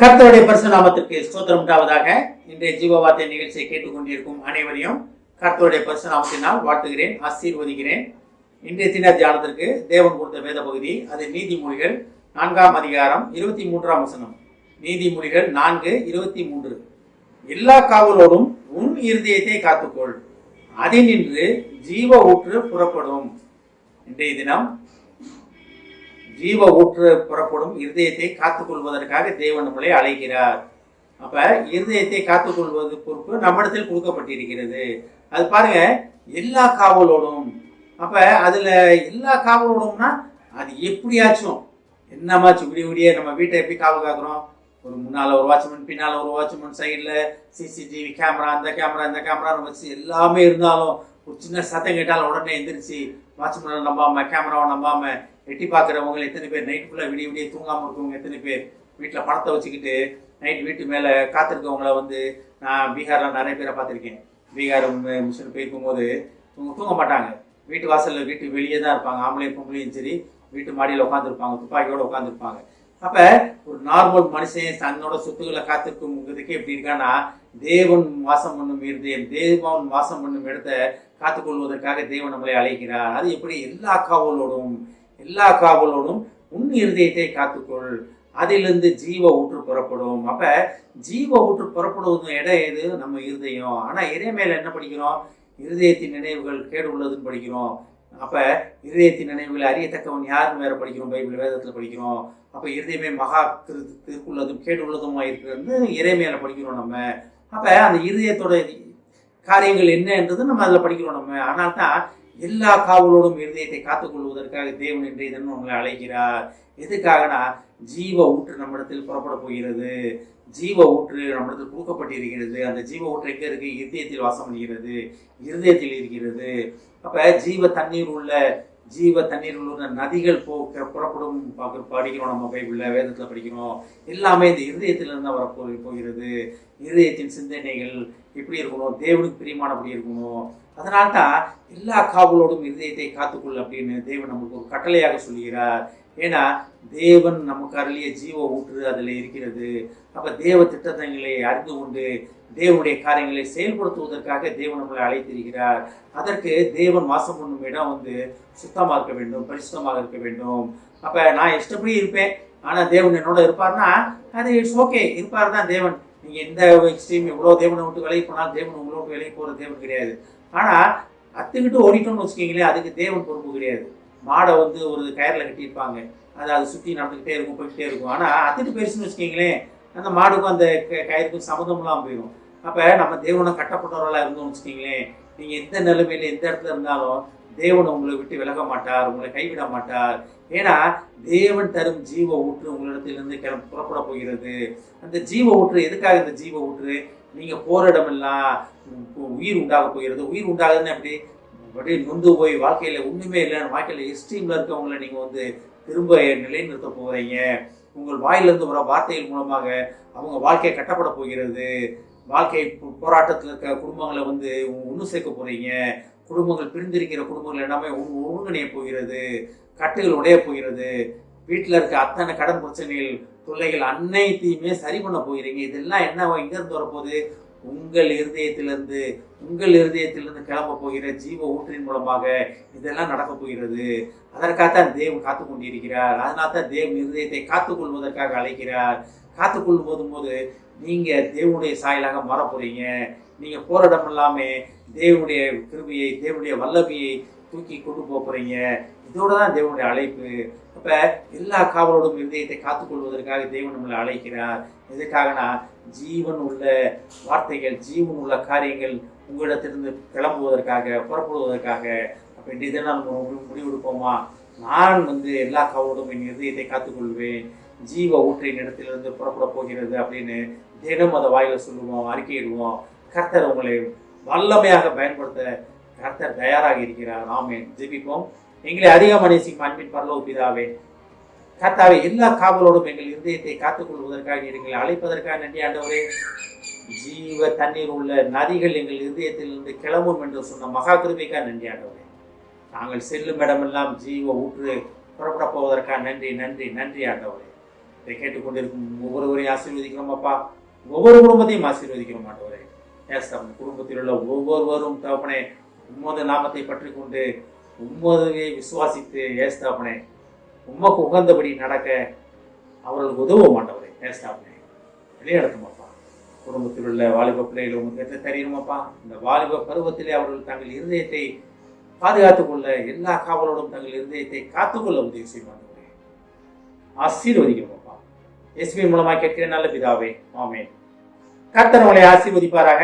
கர்த்தருடைய பரிசுத்த நாமத்திற்கு ஸ்தோத்திரம் உண்டாவதாக. இன்றைய ஜீவவார்த்தை நிகழ்ச்சியை கேட்டுக்கொண்டிருக்கும் அனைவரையும் கர்த்தருடைய பரிசுத்த நாமத்தினால் வாழ்த்துகிறேன், ஆசீர்வதிக்கிறேன். இன்றைய தின தியானத்திற்கு தேவன் கொடுத்த வேத பகுதி அது நீதிமொழிகள் 4ஆம் அதிகாரம் 23ஆம் வசனம். நீதிமொழிகள் 4:23. எல்லா காவலோடும் உன் இருதயத்தை காத்துக்கொள், அதினின்று ஜீவ ஊற்று புறப்படும். இன்றைய தினம் ஜீவ ஊற்று புறப்படும் இருதயத்தை காத்துக்கொள்வதற்காக தேவன் நம்மளை அழைக்கிறார். அப்ப இருதயத்தை காத்துக்கொள்வது பொறுப்பு நம்மிடத்தில் கொடுக்கப்பட்டிருக்கிறது. அது பாருங்க, எல்லா காவலோடும். அப்ப அதுல எல்லா காவலோடும்னா அது எப்படியாச்சும் என்னமாச்சும் விடிய நம்ம வீட்டை எப்படி காவல் காக்குறோம்? ஒரு முன்னால ஒரு வாட்ச்மேன், பின்னால ஒரு வாட்ச்மேன், சைட்ல சிசிடிவி கேமரா, அந்த கேமரா இந்த கேமரான்னு வச்சு எல்லாமே இருந்தாலும் ஒரு சின்ன சத்தம் கேட்டாலும் உடனே எந்திரிச்சு வாட்ச்மேனை நம்பாம கேமராவை நம்பாம எட்டி பார்க்குறவங்க எத்தனை பேர்? நைட்டு ஃபுல்லாக விடிய தூங்காமல் இருக்கவங்க எத்தனை பேர்? வீட்டில் பணத்தை வச்சுக்கிட்டு நைட் வீட்டு மேலே காத்திருக்கவங்கள நான் பீகாரில் நிறைய பேரை பார்த்துருக்கேன். பீகார் மிஷன் போயிருக்கும் போது தூங்க மாட்டாங்க. வீட்டு வாசலில் வீட்டு வெளியே தான் இருப்பாங்க. ஆம்பளையும் பொம்பளையும் சரி வீட்டு மாடியில் உட்காந்துருப்பாங்க, துப்பாக்கியோடு உட்காந்துருப்பாங்க. அப்போ ஒரு நார்மல் மனுஷன் தன்னோட சொத்துக்களை காத்திருக்குங்கிறதுக்கு எப்படி இருக்கான்னா, தேவன் வாசம் பண்ணும் இருதயம், தேவன் வாசம் பண்ணும் இடத்த காத்துக்கொள்வதற்காக தேவன் நம்மளை அழைக்கிறார். அது எப்படி? எல்லா காவலோடும் உன் இருதயத்தை காத்துக்கொள், அதிலிருந்து ஜீவ ஊற்று புறப்படும். அப்ப ஜீவ ஊற்று புறப்படுவது இடம் எது? நம்ம இருதயம். ஆனா இறைமையில என்ன படிக்கிறோம்? இருதயத்தின் நினைவுகள் கேடு உள்ளதுன்னு படிக்கிறோம். அப்ப இருதயத்தின் நினைவுகளை அறியத்தக்கவன் யாருன்னு வேற படிக்கிறோம், பைபிள் வேதத்துல படிக்கிறோம். அப்ப இருதயமே மகா திருக்குள்ளதும் கேடு உள்ளதுமா இருக்கிறது இறைமையில படிக்கிறோம் நம்ம. அப்ப அந்த இருதயத்தோட காரியங்கள் என்னன்றது நம்ம அதில் படிக்கிறோம் நம்ம. ஆனால் தான் எல்லா காவலோடும் இருதயத்தை காத்துக்கொள்வதற்காக தேவன் இன்றைய தினம் உங்களை அழைக்கிறார். எதுக்காகனா, ஜீவ ஊற்று நம்மிடத்தில் புறப்பட போகிறது. ஜீவ ஊற்று நம்மிடத்தில் கொடுக்கப்பட்டிருக்கிறது. அந்த ஜீவ ஊற்று எங்கே இருக்கு? இருதயத்தில் வாசம் பண்ணுகிறது, இருதயத்தில் இருக்கிறது. அப்ப ஜீவ தண்ணீர் உள்ள நதிகள் புறப்படும் படிக்கிறோம் நம்ம பைபிள்ல வேதத்துல படிக்கிறோம். எல்லாமே இந்த இருதயத்திலிருந்து தான் வரப்போகிறது. இருதயத்தின் சிந்தனைகள் எப்படி இருக்கணும்? தேவனுக்கு பிரியமானபடி இருக்கணும். அதனால்தான் எல்லா காவலோடும் இருதயத்தை காத்துக்கொள் அப்படின்னு தேவன் நமக்கு ஒரு கட்டளையாக சொல்கிறார். ஏன்னா தேவன் நமக்கு அருளிய ஜீவ ஊற்று அதில் இருக்கிறது. அப்ப தேவ திட்டங்களை அறிந்து கொண்டு தேவனுடைய காரியங்களை செயல்படுத்துவதற்காக தேவன் நம்மளை அழைத்திருக்கிறார். அதற்கு தேவன் வாசம் பண்ணும் இடம் சுத்தமாக இருக்க வேண்டும், பரிசுத்தமாக இருக்க வேண்டும். அப்ப நான் இஷ்டப்படி இருப்பேன், ஆனா தேவன் என்னோட இருப்பார்னா அது இட்ஸ் ஓகே. இருப்பார் தான் தேவன். நீங்க எந்த எக்ஸ்ட்ரீம் எவ்வளவு தேவனை விட்டு விலகி போனாலும் தேவன் உங்களை விட்டு விலகி போற தேவன் கிடையாது. ஆனா அத்துக்கிட்டு ஓடிட்டோம்னு வச்சுக்கீங்களேன், அதுக்கு தேவன் பொறுப்பு கிடையாது. மாடை ஒரு கயர்ல கட்டியிருப்பாங்க, அது சுற்றி நடந்துக்கிட்டே இருக்கும், போய்கிட்டே இருக்கும். ஆனா அத்துட்டு போயிடுச்சுன்னு வச்சுக்கீங்களேன், அந்த மாடுக்கும் அந்த கயிறுக்கும் சம்மந்தம்லாம் போயிடும். அப்ப நம்ம தேவனை கட்டப்பட்டவர்களா இருந்தோம்னு வச்சுக்கீங்களேன், நீங்க எந்த நிலைமையில எந்த இடத்துல இருந்தாலும் தேவன் உங்களை விட்டு விலக மாட்டார், உங்களை கைவிட மாட்டார். ஏன்னா தேவன் தரும் ஜீவ ஊற்று உங்களிடத்திலிருந்து புறப்பட போகிறது. அந்த ஜீவ ஊற்று எதுக்காக? இந்த ஜீவ ஊற்று நீங்க போற இடமெல்லாம் உயிர் உண்டாக போகிறது. உயிர் உண்டாகுதுன்னு அப்படியே நொந்து போய் வாழ்க்கையில ஒண்ணுமே இல்லைன்னு வாழ்க்கையில எக்ஸ்ட்ரீம்ல இருக்கவங்களை நீங்க திரும்ப நிலைநிறுத்த போறீங்க. உங்கள் வாயிலிருந்து வர வார்த்தைகள் மூலமாக அவங்க வாழ்க்கையை கட்டப்பட போகிறது. வாழ்க்கை போராட்டத்தில் இருக்க குடும்பங்களை ஒன்று சேர்க்க போறீங்க. குடும்பங்கள் பிரிந்திருக்கிற குடும்பங்கள் எல்லாமே ஒருங்கிணைய போகிறது. கட்டுகள் உடைய போகிறது. வீட்டில் இருக்க அத்தனை கடன் பிரச்சனைகள், தொல்லைகள் அனைத்தையுமே சரி பண்ண போகிறீங்க. இதெல்லாம் என்ன இங்கிருந்து வரப்போகுது? உங்கள் இருதயத்திலிருந்து கிளம்ப போகிற ஜீவ ஊற்றின் மூலமாக இதெல்லாம் நடக்க போகிறது. அதற்காகத்தான் தேவன் காத்து கொண்டிருக்கிறார். அதனால தான் தேவன் இருதயத்தை காத்துக்கொள்வதற்காக அழைக்கிறார். காத்துக்கொள்ளும் போது நீங்க தேவனுடைய சாயலாக மாற போறீங்க. நீங்க போற இடம் எல்லாமே தேவனுடைய கிருபையை, தேவனுடைய வல்லமையை தூக்கி கொண்டு போறீங்க. இதோட தான் தேவனுடைய அழைப்பு. அப்ப எல்லா காவலோடும் இருதயத்தை காத்துக்கொள்வதற்காக தேவன் நம்மளை அழைக்கிறார். எதுக்காகனா, ஜீவன் உள்ள வார்த்தைகள், ஜீவன் உள்ள காரியங்கள் உங்களிடத்திலிருந்து கிளம்புவதற்காக, புறப்படுவதற்காக. அப்ப இன்றைய நம்ம முடிவெடுப்போமா? நான் எல்லா காவலோடும் என் இருதயத்தை காத்துக்கொள்வேன், ஜீவ ஊற்றின் இடத்திலிருந்து புறப்பட போகிறது அப்படின்னு தினம் அதை வாயில சொல்லுவோம், அறிக்கையிடுவோம். கர்த்தர் உங்களை வல்லமையாக பயன்படுத்த கர்த்தர் தயாராக இருக்கிறார். ஆமென். ஜெபிப்போம். எங்களை அதிகமாக நேசிக்கும் அன்பின் பரலோக பிதாவே, கர்த்தாவே, எல்லா காவலோடும் எங்கள் இருதயத்தை காத்துக்கொள்வதற்காக எங்களை அழைப்பதற்காக நன்றி ஆண்டவரே. ஜீவ தண்ணீர் உள்ள நதிகள் எங்கள் இருதயத்திலிருந்து கிளம்பும் என்று சொன்ன மகா கிருபைக்காக நன்றி ஆண்டவரே. நாங்கள் செல்லும் இடமெல்லாம் ஜீவ ஊற்று புறப்பட போவதற்காக நன்றி ஆண்டவரே. இதை கேட்டுக்கொண்டிருக்கும் ஒவ்வொருவரையும் ஆசீர்வதிக்கிறோம் அப்பா. ஒவ்வொரு குடும்பத்தையும் ஆசீர்வதிக்கிறோம் ஆண்டவரே. ஏஸ்தாம் குடும்பத்தில் உள்ள ஒவ்வொருவரும் தகப்பனே உம்மோத நாமத்தை பற்றி கொண்டு உம்மோதவே விசுவாசித்து ஏஸ்தாப்பனே உம்மக்கு உகந்தபடி நடக்க அவர்களுக்கு உதவ மாட்டவரே. ஏஸ்தாப்பனே வெளியடத்தும் அப்பா. குடும்பத்தில் உள்ள வாலிப பிள்ளைகள் உங்களுக்கு தெரியணுமாப்பா. இந்த வாலிப பருவத்திலே அவர்கள் தங்கள் இருதயத்தை பாதுகாத்துக் கொள்ள எல்லா காவலோடும் தங்கள் இருதயத்தை காத்துக்கொள்ள உதவி செய்வாங்க. ஆசீர்வதிக்கிறோம்ப்பா. இயேசுவின் மூலமாக கேட்கிற நல்ல பிதாவே, ஆமென். கர்த்தர் உங்களை ஆசீர்வதிப்பாராக.